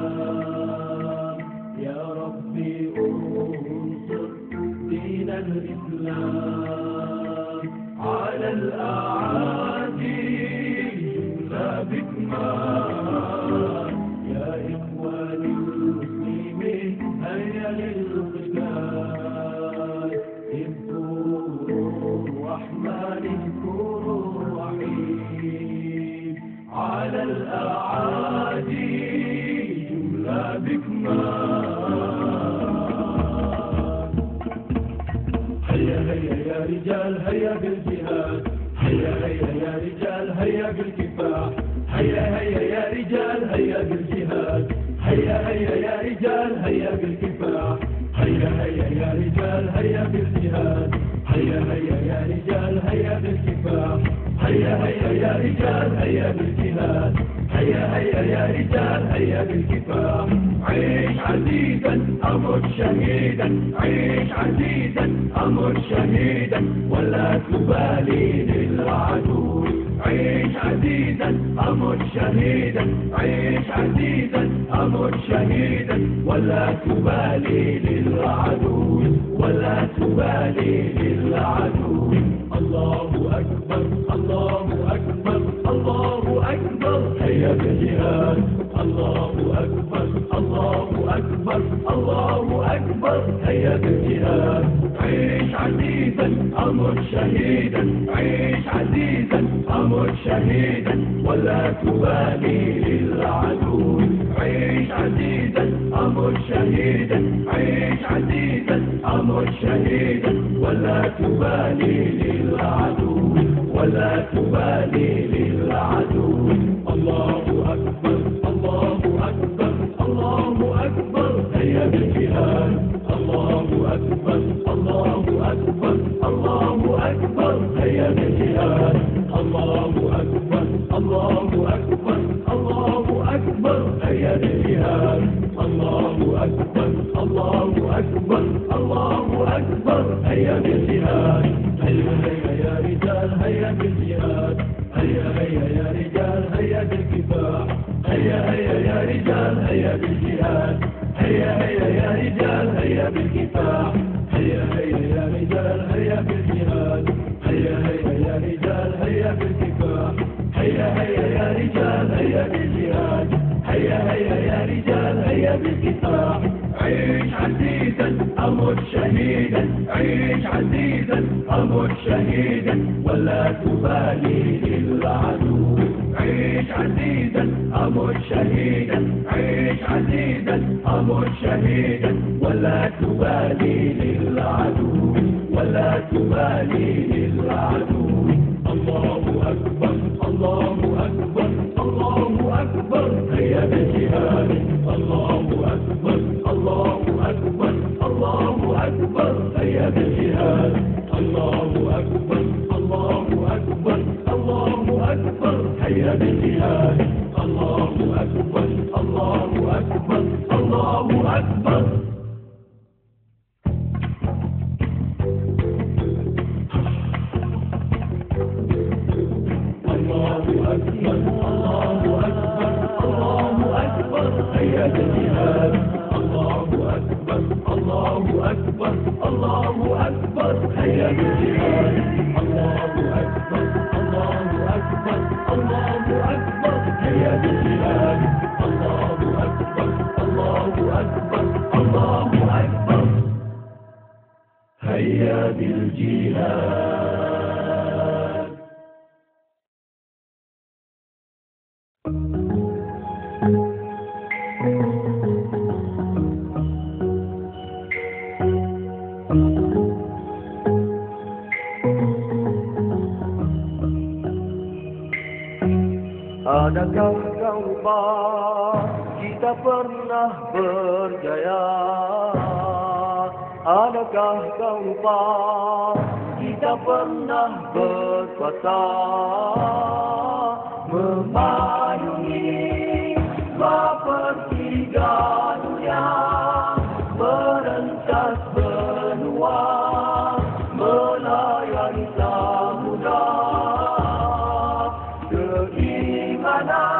الإسلام يا ربي انصر دين الإسلام على الأعادي لا بكمان يا إخواني المسلمين هيا للقتال اذكروا الرحمن اذكروا الرحيم على الأعادي جملة بكمان هيا هيا يا رجال هيا بالجهاد هيا هيا يا رجال هيا بالكفاح هيا هيا يا رجال هيا بالجهاد هيا هيا يا رجال هيا بالكفاح هيا هيا يا رجال هيا بالجهاد هيا هيا يا رجال هيا بالكفاح هيا هيا يا رجال هيا بالجهاد هيا هيا يا رجال هيا بالكفاح عيش عزيزا أمت شهيدا عيش عزيزا أمت شهيدا ولا تبالي للعدو عيش عزيزا أمت شهيدا عيش عزيزا أمت شهيدا ولا تبالي للعدو ولا تبالي للعدو الله أكبر الله أكبر الله أكبر هيا بالجهاد الله أكبر الله أكبر الله أكبر هيا بالجهاد عيش عزيزا أمت شهيدا عيش عزيزا أمت شهيدا ولا تبالي للعدو عيش عزيزا أمت شهيدا عيش عزيزا أمت شهيدا ولا تبالي للعدو ولا تبالي للعدو الله أكبر الله أكبر الله أكبر هيا بالجهاد الله أكبر الله أكبر الله أكبر هيا بالجهاد الله أكبر الله أكبر الله أكبر هيا بالجهاد الله أكبر الله أكبر الله أكبر هيا بالجهاد هيا هيا يا رجال هيا بالجهاد هيا هيا يا رجال هيا بالكفاح هيا هيا يا رجال هيا بالجهاد هيا هيا يا رجال هيا بالكفاح هيا هيا يا رجال هيا بالجهاد هيا هيا يا رجال هيا بالكفاح هيا هيا يا رجال هيا بالجهاد هيا هيا يا رجال هيا بالكفاح عيش عزيزا أمت شهيدا عيش عزيزا أمت شهيدا ولا تبالي للعدو عيش عزيزا أمت شهيدا عيش عزيزا أمت شهيدا ولا تبالي للعدو ولا تبالي للعدو الله أكبر الله أكبر الله أكبر هيا بالجهاد الله أكبر الله أكبر الله أكبر هيا بالجهاد الله أكبر الله أكبر الله أكبر هيا بالجهاد الله أكبر الله أكبر الله أكبر الله أكبر الله أكبر الله أكبر هيا بالجهاد الله أكبر الله أكبر الله أكبر هيا بالجهاد الله أكبر الله أكبر الله أكبر هيا بالجهاد الله أكبر الله أكبر الله أكبر هيا بالجهاد أنا كوكبا kita pernah berjaya. Adakah kau lupa kita pernah berkuasa memayungi sepertiga dunia, merentas benua, melayani samudra. Keimanan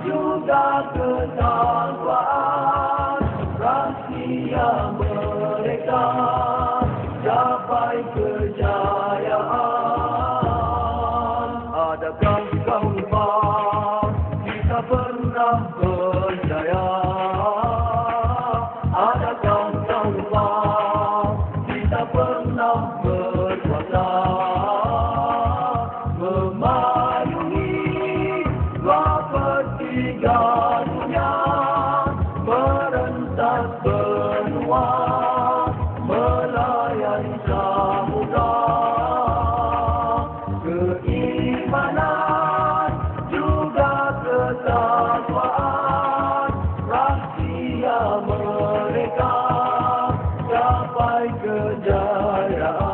juga ketakwaan, rahsia mereka capai kejayaan. Adakah kau lupa kita pernah berjaya? Adakah kau lupa kita pernah berkuasa memayungi sepertiga dunia, merentas benua, melayani samudra. Keimanan juga ketakwaan, rahsia mereka capai kejayaan.